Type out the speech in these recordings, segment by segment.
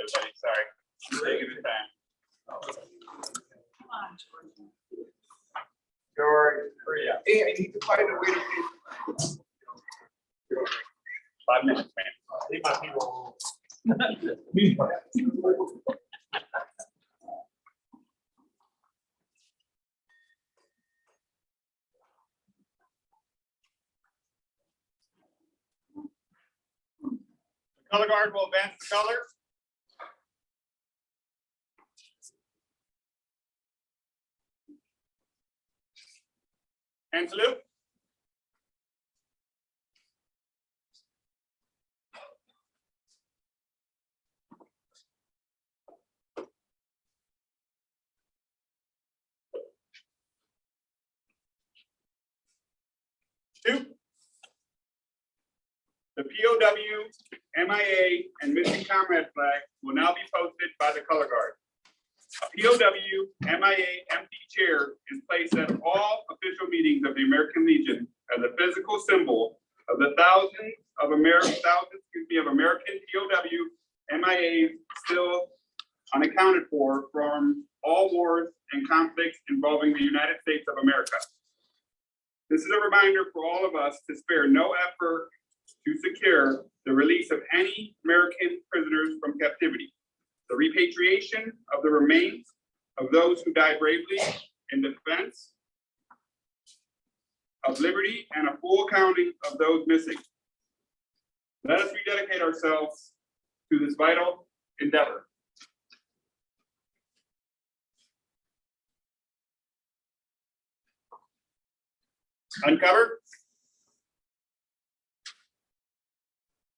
everybody. Sorry. Taking the time. George, Korea. Hey, I need to find a way to. 5 minutes, man. Leave my people. The color guard will advance the color. And salute. Two. The POW, MIA, and missing comrade flag will now be posted by the color guard. A POW, MIA empty chair is placed at all official meetings of the American Legion as a physical symbol of the thousands of American POW, MIA still unaccounted for from all wars and conflicts involving the United States of America. This is a reminder for all of us to spare no effort to secure the release of any American prisoners from captivity, the repatriation of the remains of those who died bravely in defense of liberty, and a full accounting of those missing. Let us rededicate ourselves to this vital endeavor. Uncover.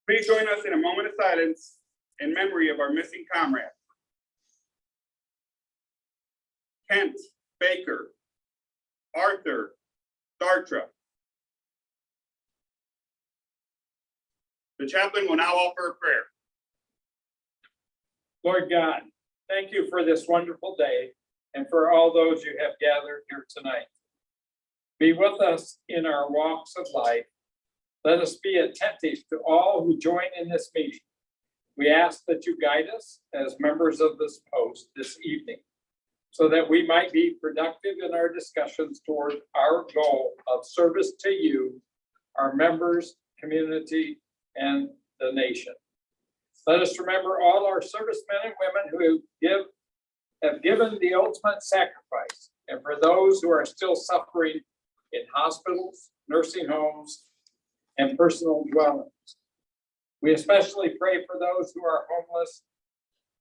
Please join us in a moment of silence in memory of our missing comrades. Kent Baker, Arthur Dartra. The chaplain will now offer a prayer. Lord God, thank you for this wonderful day and for all those you have gathered here tonight. Be with us in our walks of life. Let us be attentive to all who join in this meeting. We ask that you guide us as members of this post this evening, so that we might be productive in our discussions toward our goal of service to you, our members, community, and the nation. Let us remember all our servicemen and women who have given the ultimate sacrifice, and for those who are still suffering in hospitals, nursing homes, and personal dwellings. We especially pray for those who are homeless,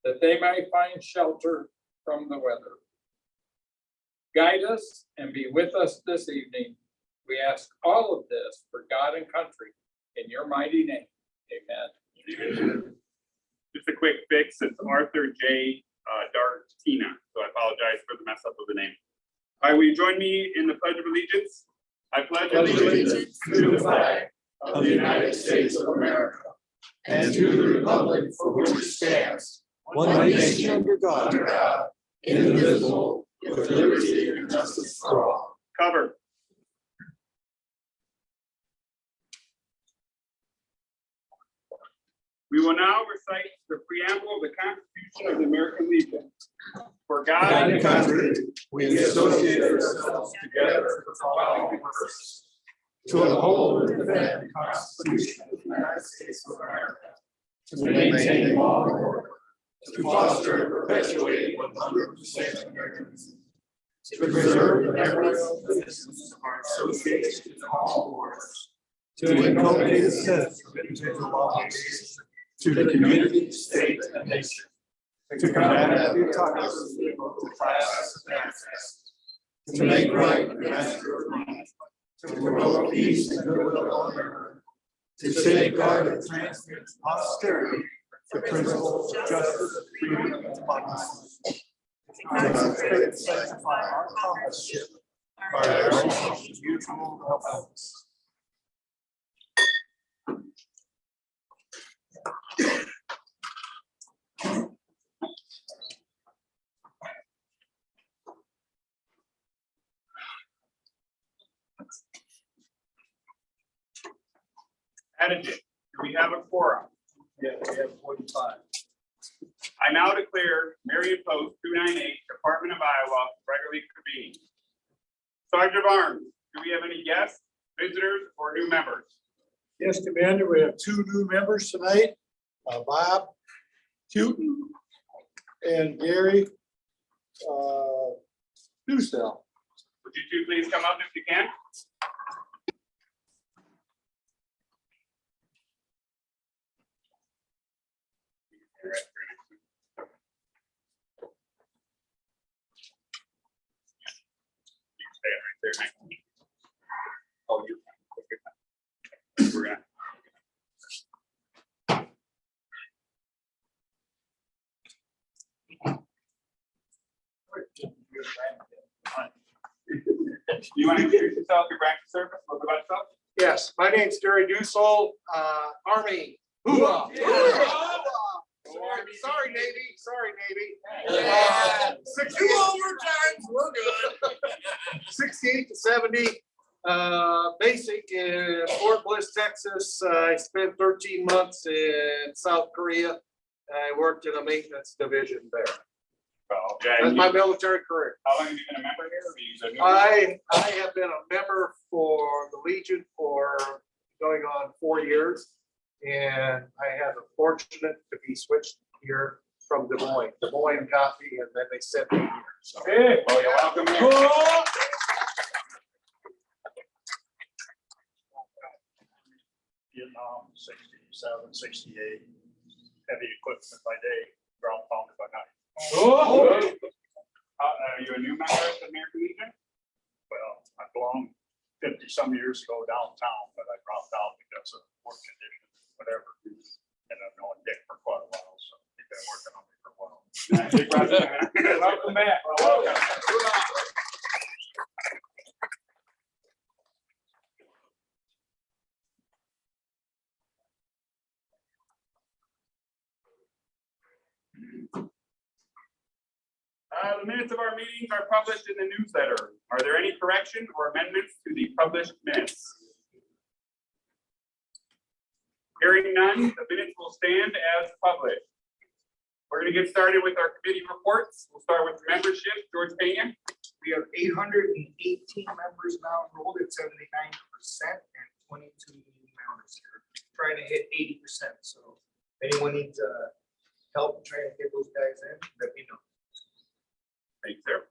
that they may find shelter from the weather. Guide us and be with us this evening. We ask all of this for God and country in your mighty name. Amen. Just a quick fix. It's Arthur J. Dartina. So I apologize for the mess up of the name. All right, will you join me in the Pledge of Allegiance? I pledge allegiance to the flag of the United States of America and to the republic for which it stands, one nation under God, indivisible, with liberty and justice for all. Cover. We will now recite the preamble of the Constitution of the American Legion. For God and country, we associate ourselves together for the following purpose: to uphold and defend the Constitution of the United States of America, to maintain law and order, to foster and perpetuate 100% Americanism, to preserve the memories of the citizens of our association in all wars, to inculcate a sense of individual obligation to the community, state, and nation, to combat the autocracy of the classes and access, to make right the master of mind, to promote peace and goodwill on earth, to safeguard and transmit to posterity the principles of justice, freedom, and democracy, to consecrate and sanctify our comradeship by our own mutual helpfulness. Adjunct, do we have a quorum? Yeah, we have 45. I now declare Marion Post 298, Department of Iowa, regularly convened. Sergeant of Arms, do we have any guests, visitors, or new members? Yes, Commander, we have two new members tonight, Bob Houghton and Gary Newsdale. Would you two please come up if you can? You stay right there next to me. Oh, you. We're gonna. You want to introduce yourself, your branch of service, a little bit about yourself? Yes, my name's Gary Dusel, Army. Hoorah! Sorry, Navy. Yeah. 68 overtimes, we're good. 68 to 70, basic in Fort Bliss, Texas. I spent 13 months in South Korea. I worked in a maintenance division there. Well, yeah. That's my military career. How long have you been a member here? Or you a new member? I have been a member for the Legion for going on 4 years. And I had the fortunate to be switched here from Des Moines. Des Moines got me and then they sent me here. So. Hey, well, you're welcome here. Vietnam, 67, 68, heavy equipment by day, ground pounder by night. Are you a new member of the American Legion? Well, I belonged 50 some years ago downtown, but I dropped out because of work conditions, whatever. And I've known Dick for quite a while, so he's been working on me for a while. Welcome back. Welcome. The minutes of our meetings are published in the newsletter. Are there any corrections or amendments to the published minutes? Hearing none, the minutes will stand as published. We're going to get started with our committee reports. We'll start with membership. George Pena. We have 818 members now enrolled at 79% and 22 members here. Trying to hit 80%. So if anyone needs help trying to get those guys in, let me know. Thanks, sir.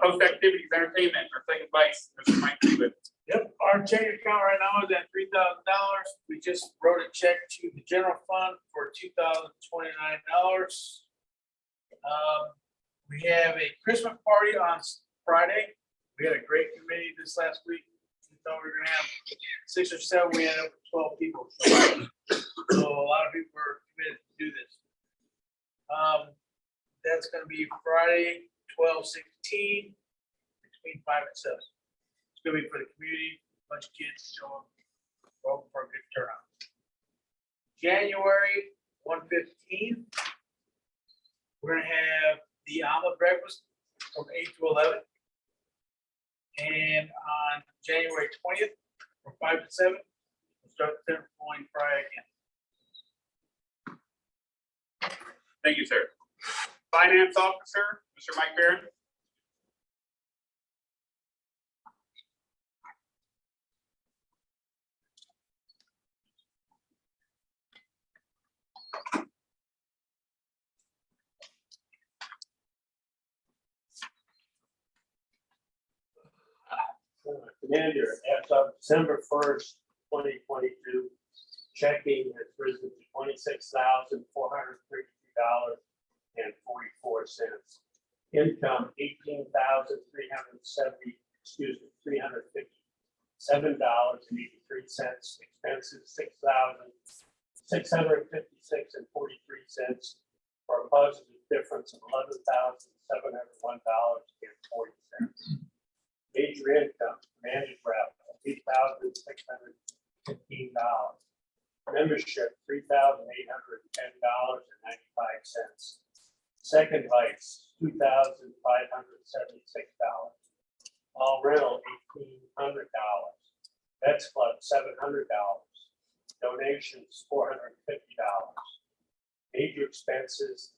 Post activities, entertainment, our second vice, Mr. Mike Cleveland. Yep, our check account right now is at $3,000. We just wrote a check to the general fund for $2,029. We have a Christmas party on Friday. We had a great committee this last week. We thought we were gonna have 6 or 7. We ended up with 12 people. So a lot of people were committed to do this. That's gonna be Friday, 12/16, between 5 and 7. It's gonna be for the community, bunch of kids showing, well, for a good turnout. January 1/15, we're gonna have the omelet breakfast from 8 to 11. And on January 20th, from 5 to 7, we'll start the dinner flowing Friday again. Thank you, sir. Finance officer, Mr. Mike Barron. Commander, as of December 1st, 2022, checking has risen to $26,432.44. Income, $18,370, $357.83. Expenses, $6,656.43, for a positive difference of $11,701.40. Major income, managed raffle, $8,615. Membership, $3,810.95. Second vice, $2,576. All rental, $1,800. Vets Club, $700. Donations, $450. Major expenses,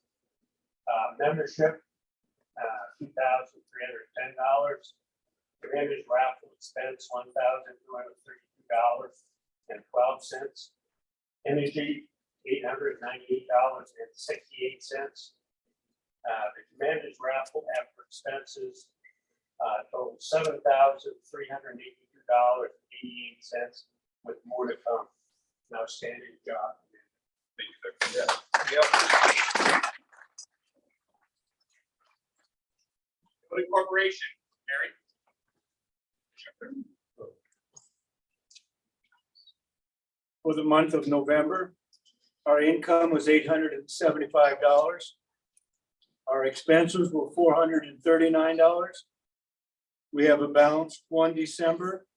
Membership, $2,310. Community raffle expense, $1,232.12. Energy, $898.68. The commander's raffle after expenses total $7,382.88, with more to come. An outstanding job. Thank you, sir. Yep. Go to corporation, Mary. For the month of November, our income was $875. Our expenses were $439. We have a balance 1 December,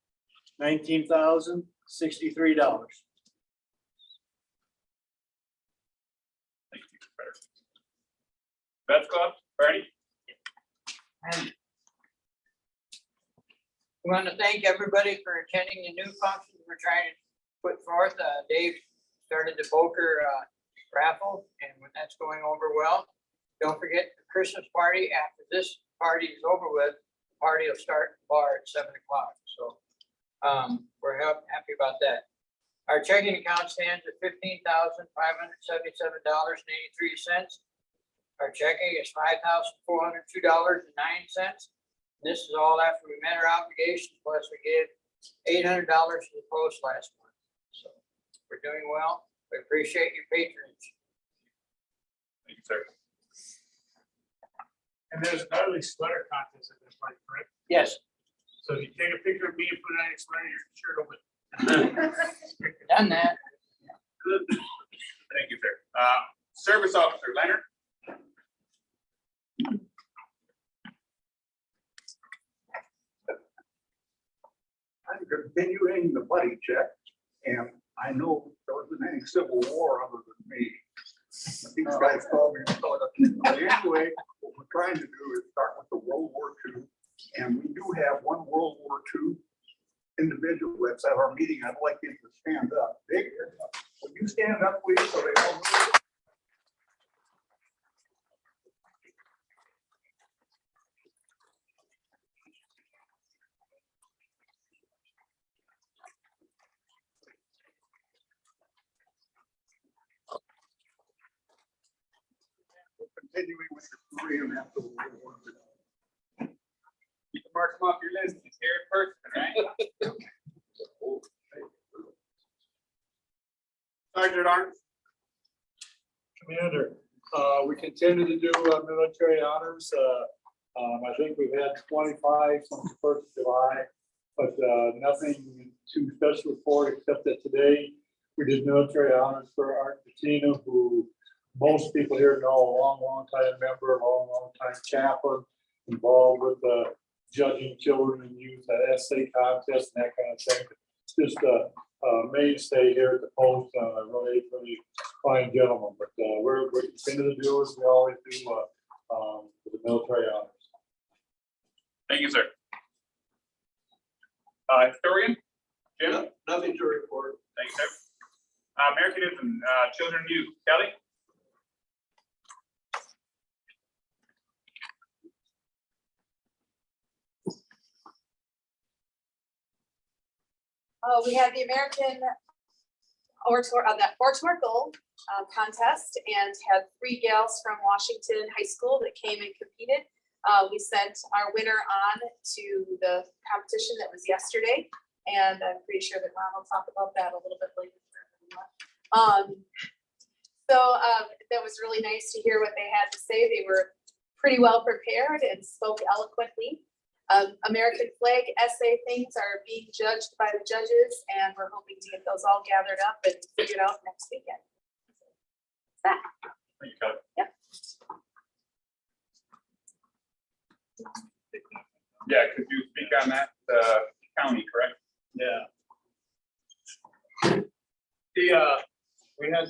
$19,063. Thank you, Beth Club, Bernie. We want to thank everybody for attending the new function we're trying to put forth. Dave started the Boker raffle, and when that's going over well, don't forget the Christmas party. After this party is over with, the party will start at the bar at 7 o'clock. So we're happy about that. Our checking account stands at $15,577.83. Our checking is $5,402.09. This is all after we met our obligations, plus we gave $800 to the post last month. So we're doing well. We appreciate your patronage. Thank you, sir. And there's an early sweater contest at this party, correct? Yes, So if you take a picture of me and put it on your sweater, your shirt will. done that. Thank you, sir. Service officer, Leonard. I'm continuing the buddy check, and I know there wasn't any civil war other than me. But these guys called me. But anyway, what we're trying to do is start with the World War II, and we do have one World War II individual that's at our meeting. I'd like him to stand up. Dick, will you stand up, please, so they all know? Continuing with the Korean after the World War II. You can mark them off your list. He's here in person, right? Sergeant at Arms. Commander, we continue to do military honors. I think we've had 25 since the 1st of July, but nothing too special report except that today we did military honors for Art Patina, who most people here know, a long time member, long time chaplain, involved with judging children and youth at essay contests and that kind of thing. Just a mainstay here at the post, really fine gentleman. But we're continuing to do as we always do with the military honors. Thank you, sir. Historian, Jim. Nothing to report. Thank you, sir. Americanism, children and youth, Kelly. We had the American Orator Gold contest, and had 3 gals from Washington High School that came and competed. We sent our winner on to the competition that was yesterday, and I'm pretty sure that Ron will talk about that a little bit later. That was really nice to hear what they had to say. They were pretty well prepared and spoke eloquently. American flag essay things are being judged by the judges, and we're hoping to get those all gathered up and figured out next weekend. That. Thank you, Kelly. Yep. Yeah, could you speak on that, county, correct? Yeah. We held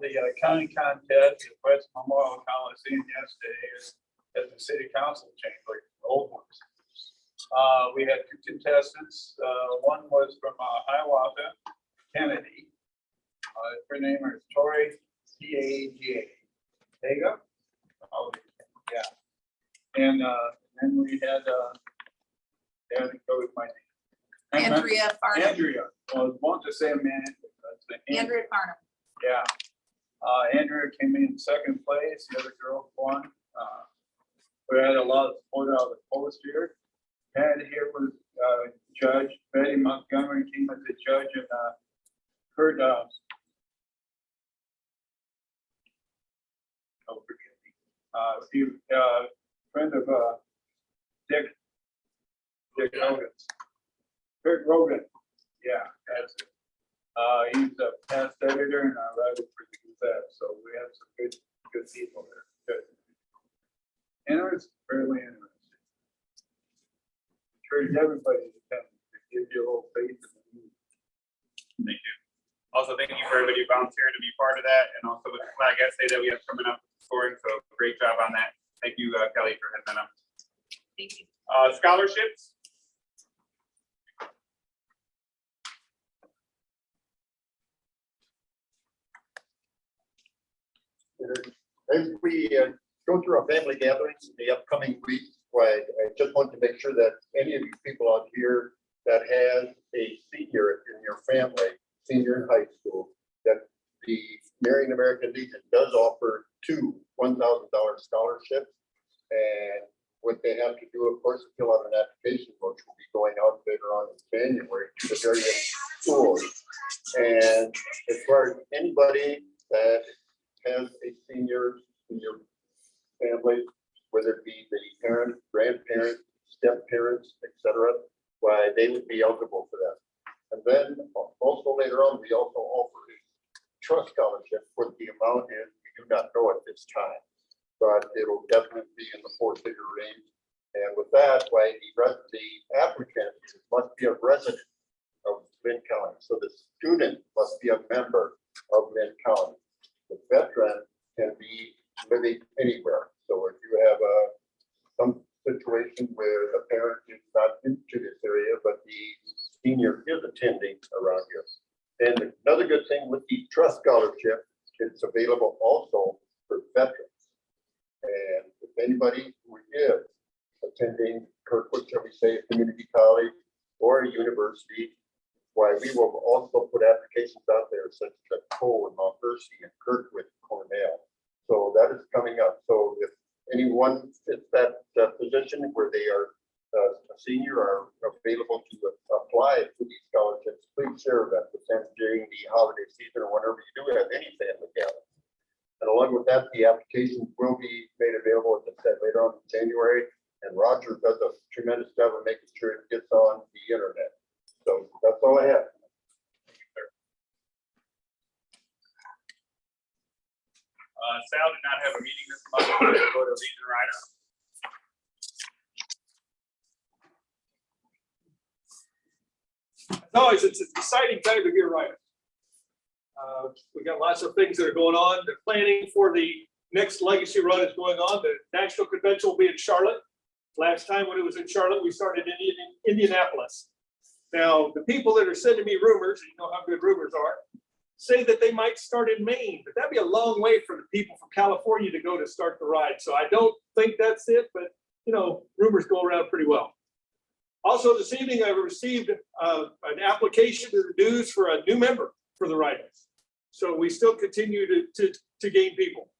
the county contest at West Memorial Coliseum yesterday at the city council chamber, old ones. We had 2 contestants. One was from Hiawatha, Kennedy. Her name is Tori Tega. Yeah. And then we had, there it goes my name. Andrea Farnham. Andrea, I was wanting to say a minute. Andrea Farnham. Yeah. Andrea came in second place, the other girl won. We had a lot of support out of the post here. And here was Judge Betty Montgomery came as a judge, and Kurt, oh, forgive me. He, friend of Dick Rogan. Kurt Rogan, yeah, that's it. He's a past editor and a writer for the Gazette, so we have some good people there. Good. And it was fairly interesting. Encourage everybody to come, to give you a little faith. Thank you. Also, thank you for everybody volunteering to be part of that, and also with the flag essay that we have coming up scoring. So great job on that. Thank you, Kelly, for heading that up. Thank you. Scholarships. As we go through our family gatherings in the upcoming week, I just want to make sure that any of you people out here that has a senior in your family, senior in high school, that the Marion American Legion does offer 2 $1,000 scholarships. And what they have to do, of course, is fill out an application, which will be going out later on in January to the various schools. And as far as anybody that has a senior in your family, whether it be the parent, grandparent, step parents, etc., why they would be eligible for that. And then also later on, we also offer a trust scholarship. What the amount is, we do not know at this time, but it'll definitely be in the 4-figure range. And with that, why the applicant must be a resident of Lynn County. So the student must be a member of Lynn County. The veteran can be living anywhere. So if you have some situation where the parent is not into this area, but the senior is attending around here. And another good thing with the trust scholarship, it's available also for veterans. And if anybody who is attending Kirkwood, shall we say, a community college or a university, why we will also put applications out there such as Cole and Mount Mercy and Kirkwood, Cornell. So that is coming up. So if anyone fits that position where they are a senior are available to apply for these scholarships, please share that with them during the holiday season or whenever you do have any family gathering. And along with that, the applications will be made available, as I said, later on in January. And Roger does a tremendous job of making sure it gets on the internet. So that's all I have. Sal did not have a meeting this month. We're gonna go to Legion Rider. No, it's an exciting time to be a writer. We got lots of things that are going on. The planning for the next legacy run is going on. The national convention will be in Charlotte. Last time when it was in Charlotte, we started in Indianapolis. Now, the people that are sending me rumors, and you know how good rumors are, say that they might start in Maine, but that'd be a long way for the people from California to go to start the ride. So I don't think that's it, but you know, rumors go around pretty well. Also, this evening, I received an application to the news for a new member for the Riders. So we still continue to gain people.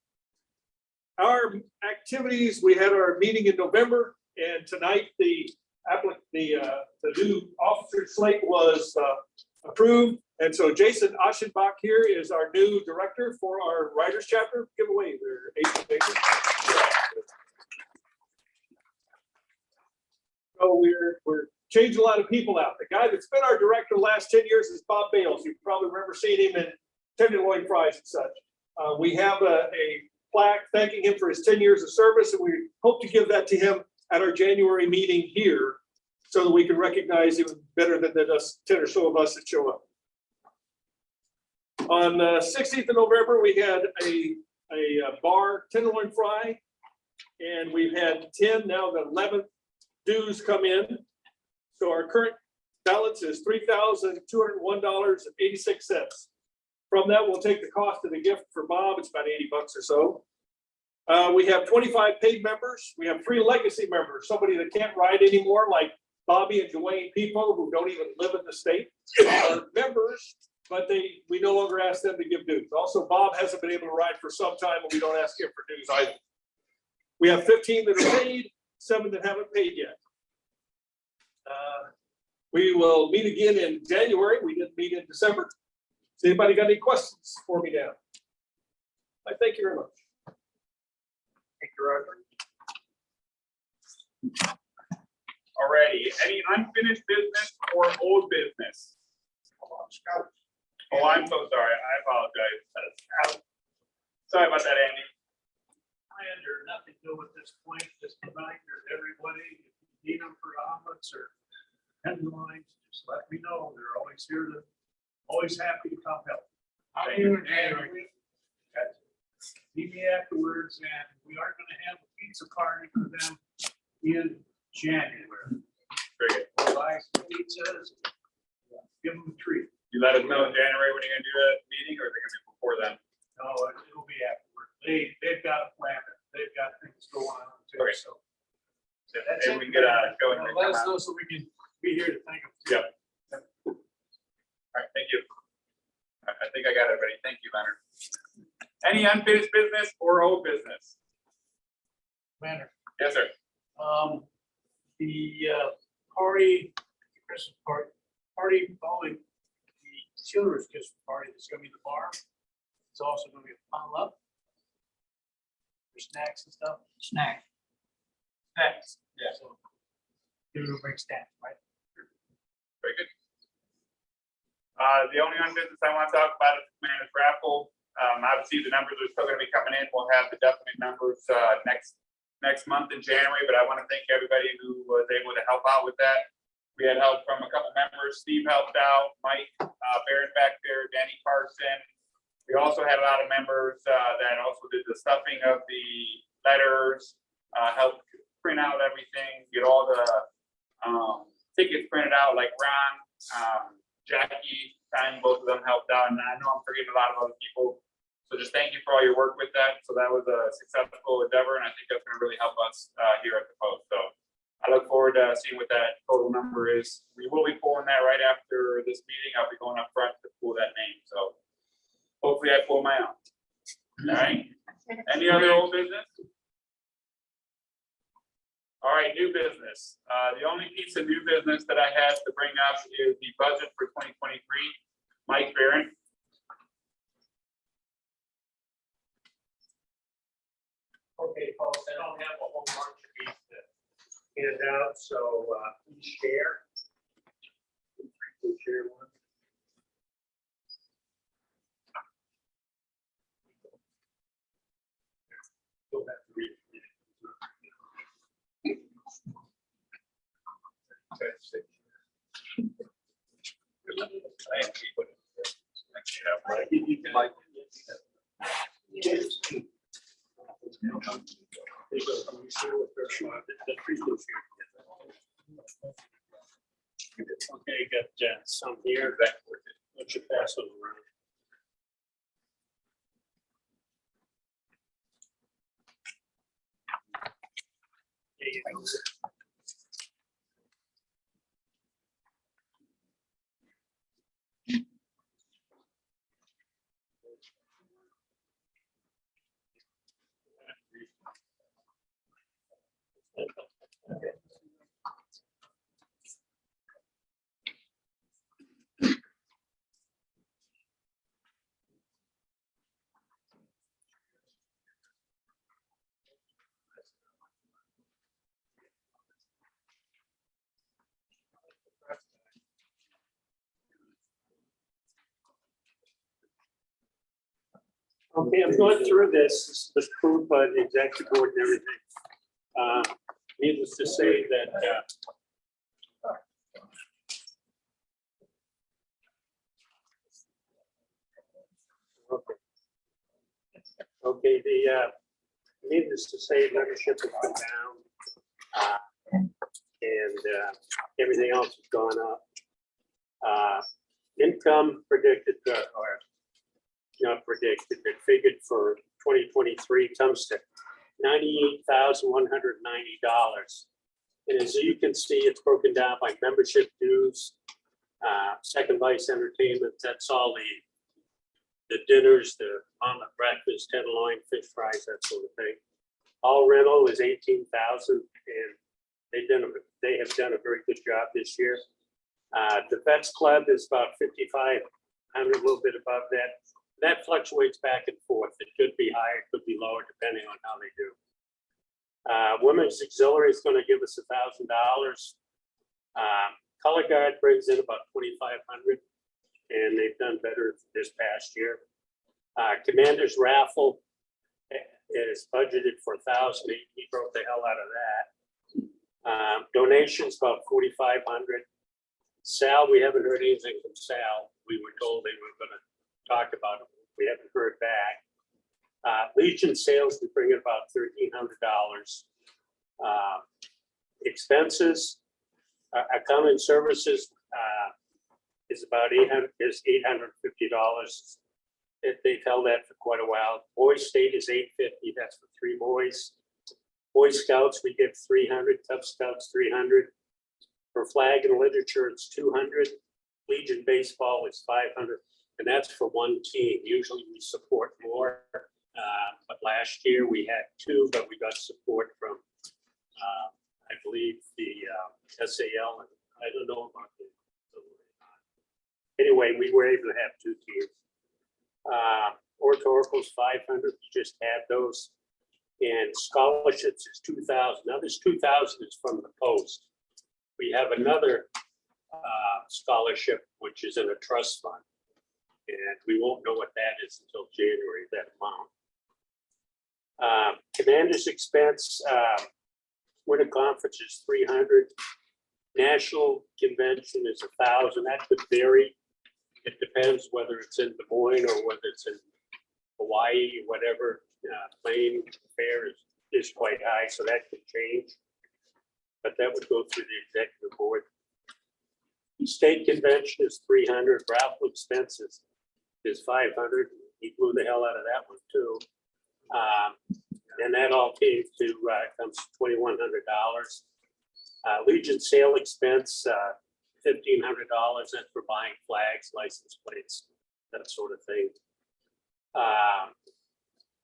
Our activities, we had our meeting in November, and tonight the new officer slate was approved. And so Jason Aschenbach here is our new director for our Riders chapter. Give away their 8 papers. So we're changing a lot of people out. The guy that's been our director the last 10 years is Bob Bales. You probably remember seeing him in Tenderloin Fries and such. We have a plaque thanking him for his 10 years of service, and we hope to give that to him at our January meeting here so that we can recognize him better than the 10 or so of us that show up. On 16th of November, we had a bar Tenderloin Fry, and we've had 10, now the 11th dues come in. So our current balance is $3,201.86. From that, we'll take the cost of the gift for Bob. It's about $80 or so. We have 25 paid members. We have 3 legacy members, somebody that can't ride anymore, like Bobby and Dwayne People, who don't even live in the state, are members, but we no longer ask them to give dues. Also, Bob hasn't been able to ride for some time, and we don't ask him for dues either. We have 15 that are paid, 7 that haven't paid yet. We will meet again in January. We didn't meet in December. Has anybody got any questions for me now? I thank you very much. Thank you, Roger. Alrighty, any unfinished business or old business? Oh, I'm so sorry. I apologize. Sorry about that, Andy. I under nothing to do with this point, just a reminder to everybody, if you need them for omelets or headlines, just let me know. They're always here to, always happy to come help. I'll be in January. Meet me afterwards, and we are gonna have a pizza party for them in January. Very good. We'll buy some pizzas, give them a treat. You let us know in January when you're gonna do that meeting, or is it gonna be before then? No, it'll be afterward. They've got a plan, they've got things going on too, Okay. so. So That's maybe it. we can get a going. Let us know so we can be here to thank them. Yep. All right, thank you. I think I got everybody. Thank you, Leonard. Any unfinished business or old business? Manner. Yes, sir. The party, Christmas party following the children's Christmas party that's gonna be the bar. It's also gonna be a potluck. For snacks and stuff. Snack. Snacks. Yeah. So, you're gonna bring snacks, right? Very good. The only unbusiness I want to talk about is Commander's raffle. Obviously, the numbers are still gonna be coming in. We'll have the definite numbers, next month in January, but I want to thank everybody who was able to help out with that. We had help from a couple members. Steve helped out, Mike, Barrett back there, Danny Carson. We also had a lot of members, that also did the stuffing of the letters, helped print out everything, get all the, tickets printed out, like Ron, Jackie, Time, both of them helped out, and I know I'm forgetting a lot of other people. So just thank you for all your work with that. So that was a successful endeavor, and I think that's gonna really help us here at the post. So I look forward to seeing what that total number is. We will be pulling that right after this meeting. I'll be going up front to pull that name, so hopefully I pull my own. All right, any other old business? All right, new business. The only piece of new business that I have to bring up is the budget for 2023. Mike Barron. Okay, folks, I don't have a whole bunch of these to hand out, so please share. Please share one. Go back to read. Okay, got some here. Let you pass those around. There you go. Okay, I'm going through this approved by the executive board and everything. Needless to say that, okay, needless to say, membership has gone down. And everything else has gone up. Income predicted, or not predicted, but figured for 2023 comes to $98,190. And as you can see, it's broken down by membership dues, second vice entertainment, that's all the dinners, the omelet breakfast, tenderloin, fish fries, that sort of thing. All rental is 18,000, and they have done a very good job this year. The Vets Club is about 5,500, a little bit above that. That fluctuates back and forth. It could be higher, it could be lower, depending on how they do. Women's Auxiliary is going to give us $1,000. Color Guard brings in about 2,500, and they've done better this past year. Commander's Raffle is budgeted for 1,000. He broke the hell out of that. Donations about 4,500. Sal, we haven't heard anything from Sal. We were told they were going to talk about it. We haven't heard back. Legion sales, we bring in about $1,300. Expenses, accounting services is about $850. They've held that for quite a while. Boys State is $850. That's for 3 boys. Boy Scouts, we give 300. Cub Scouts 300. For flag and literature, it's 200. Legion baseball is 500, and that's for 1 team. Usually we support more, but last year we had 2, but we got support from, I believe, the SAL, and I don't know about the. Anyway, we were able to have 2 teams. Oratoricals 500. We just had those, and scholarships is 2,000. Now this 2,000 is from the Post. We have another scholarship, which is in a trust fund. And we won't know what that is until January, that amount. Commander's expense, winter conference is 300. National convention is 1,000. That could vary. It depends whether it's in Des Moines or whether it's in Hawaii, whatever. Plane fare is quite high, so that could change. But that would go through the executive board. State convention is 300. Raffle expenses is 500. He blew the hell out of that one too. And that all came to comes to $2,100. Legion sale expense, $1,500. That's for buying flags, license plates, that sort of thing.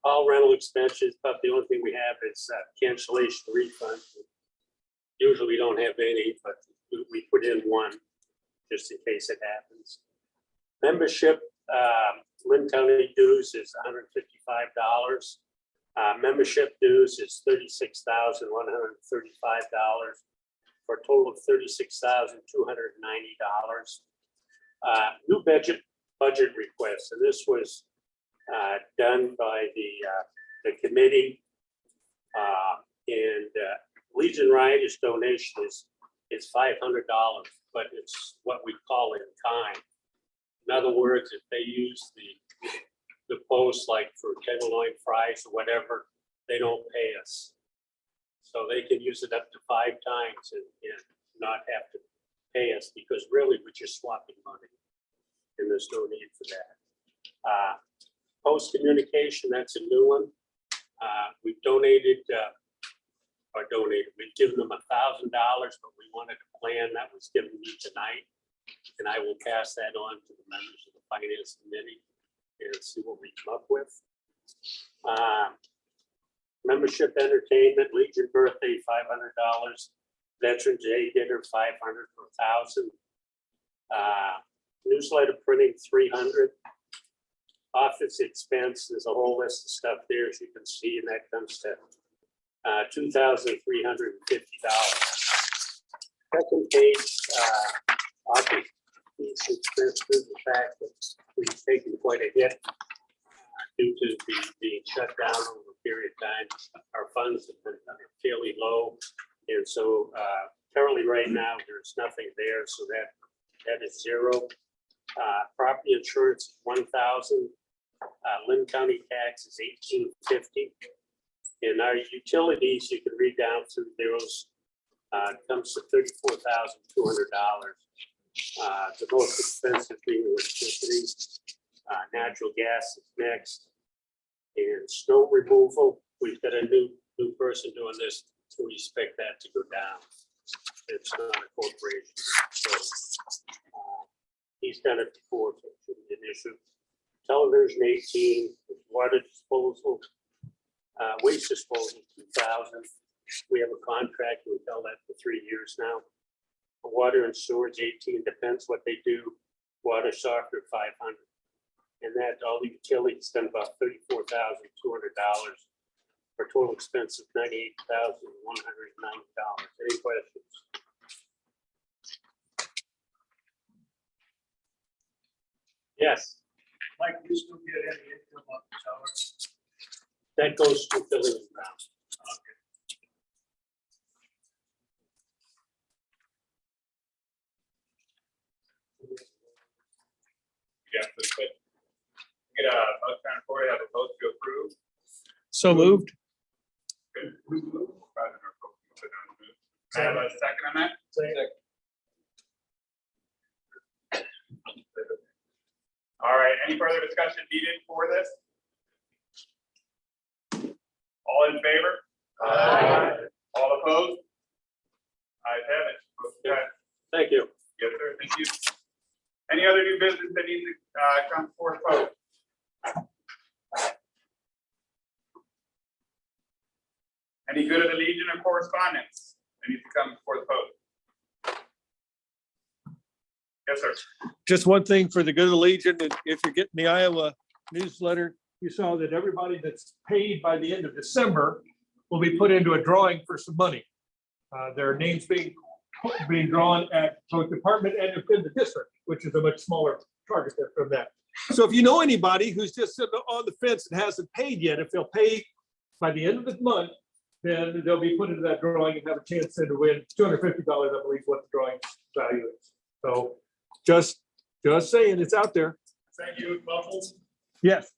All rental expenses, but the only thing we have is cancellation refund. Usually we don't have any, but we put in 1 just in case it happens. Membership, Lynn County dues is $155. Membership dues is $36,135 for a total of $36,290. New budget request, and this was done by the committee, and Legion Riders donation is $500, but it's what we call in kind. In other words, if they use the post like for tenderloin fries or whatever, they don't pay us. So they can use it up to 5 times and not have to pay us, because really we're just swapping money and there's no need for that. Post communication, that's a new one. We've we've given them $1,000, but we wanted a plan that was given me tonight. And I will pass that on to the members of the finance committee and see what we come up with. Membership entertainment, Legion birthday, $500. Veterans Day dinner, $500 for 1,000. Newsletter printing, $300. Office expense, there's a whole list of stuff there, as you can see, and that comes to $2,350. Second page, office expenses, the fact that we've taken quite a hit due to being shut down over a period of time. Our funds have been fairly low, and so currently right now there's nothing there, so that is 0. Property insurance is $1,000. Lynn County tax is $1,850. And our utilities, you can read down through those, comes to $34,200. The most expensive being electricity, natural gas is next, and snow removal. We've got a new new person doing this, to expect that to go down. It's not a corporation, so he's done it before, so it shouldn't be an issue. Television 18, water disposal, waste disposal 2,000. We have a contract, we've held that for 3 years now. Water and sewage 18, depends what they do. Water softener 500. And that all the utilities done about $34,200 for total expense of $98,190. Any questions? Yes, Mike, you still get any income on the towers? that goes to building and grounds. Yeah, so quick. Get a motion on the floor to have a vote to approve. So moved. Good. I have a second on that. All right, any further discussion needed for this? All in favor? Aye. All opposed? Ayes have it. Motion passed. Thank you. Yes, sir, thank you. Any other new business that needs to come before the vote? Any good of the Legion or correspondence that needs to come before the vote? Yes, sir. Just one thing for the good of the Legion, and if you're getting the Iowa newsletter, you saw that everybody that's paid by the end of December will be put into a drawing for some money. Their names being drawn at both department and within the district, which is a much smaller target there from that. So if you know anybody who's just sitting on the fence and hasn't paid yet, if they'll pay by the end of the month, then they'll be put into that drawing and have a chance to win $250, I believe, what the drawing value is. So just saying, it's out there. Thank you, Buffles. Yes.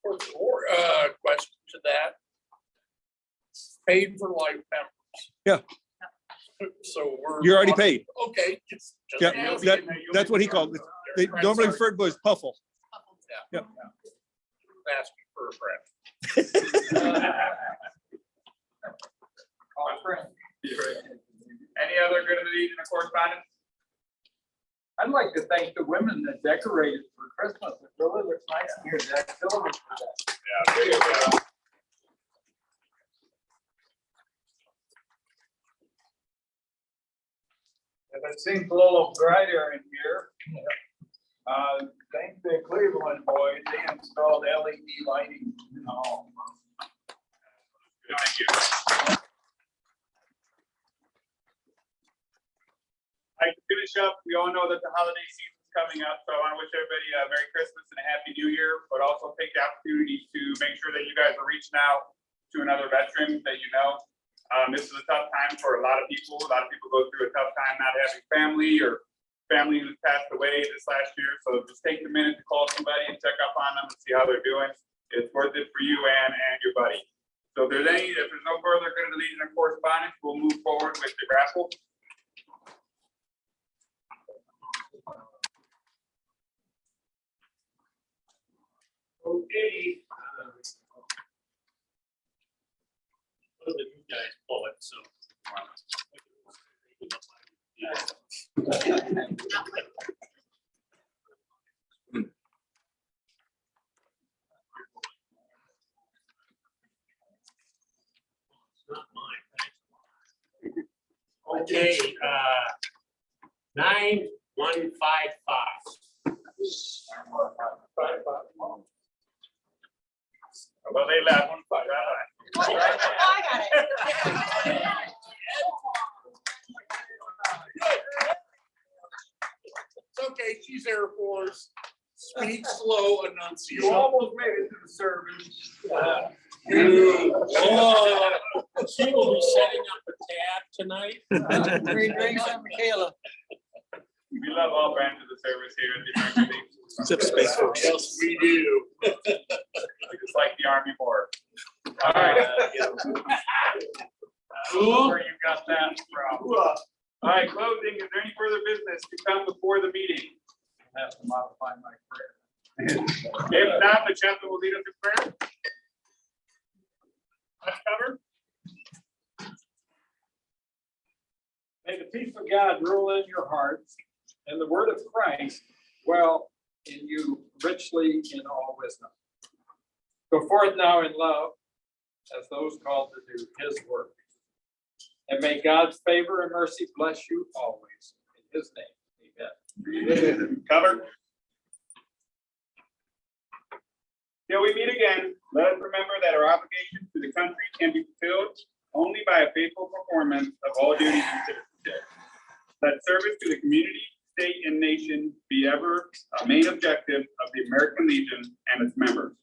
Question to that. Paid for life members. Yeah. So we're. You're already paid. Okay. Just Yeah, asking. that's what he called it. They normally referred to as Puffle. Yeah. Yep. Asking for a friend. You're right. Any other good of the Legion or correspondence? I'd like to thank the women that decorated for Christmas. It really looks nice in here. Jack. Children for that. Yeah, there you go. And it seems a little brighter in here. Thank the Cleveland boys, they installed LED lighting in the hall. Thank you. I can finish up. We all know that the holiday season's coming up, so I want to wish everybody a Merry Christmas and a Happy New Year, but also take the opportunity to make sure that you guys are reaching out to another veteran that you know. This is a tough time for a lot of people. A lot of people go through a tough time not having family or family who's passed away this last year. So just take the minute to call somebody and check up on them and see how they're doing. It's worth it for you and your buddy. So if there's no further good of the Legion of correspondence, we'll move forward with the raffle. Okay. Well, the new guys pull it, so. It's not mine. Okay, 9155. Well, they left one fight. I got it. It's okay, she's Air Force. Speak slow, enunciate. You almost made it to the service. She will be setting up a tab tonight. Free drinks on Michaela. We love all branches of service here at the American Legion. Except Space Force. Yes, we do. We just like the Army more. All right. Where you got that from? All right, closing. Is there any further business to come before the meeting? I have to modify my prayer. If not, the chaplain will lead us in prayer. cover. May the peace of God rule in your hearts and the word of Christ dwell in you richly in all wisdom. Go forth now in love as those called to do his work. And may God's favor and mercy bless you always. In his name, amen. Cover. Till we meet again, let us remember that our obligation to the country can be fulfilled only by a faithful performance of all duties and citizenship. Let service to the community, state, and nation be ever a main objective of the American Legion and its members.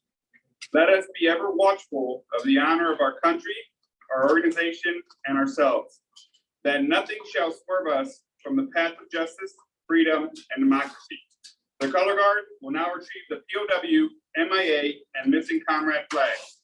Let us be ever watchful of the honor of our country, our organization, and ourselves, that nothing shall swerve us from the path of justice, freedom, and democracy. The color guard will now retrieve the POW, MIA, and missing comrade flags.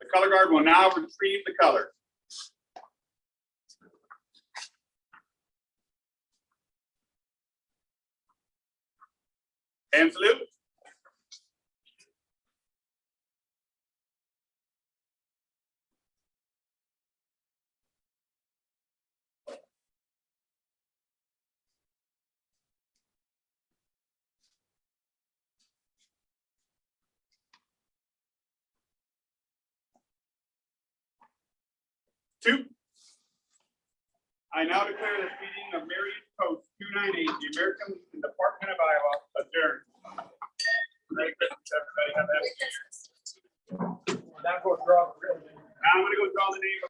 The color guard will now retrieve the colors. And salute. Two. I now declare this meeting of Marion Post 298, the American Department of Iowa, adjourned. Merry Christmas, everybody. Have a happy New Year. Now go draw the real name. Now I'm gonna go draw the name of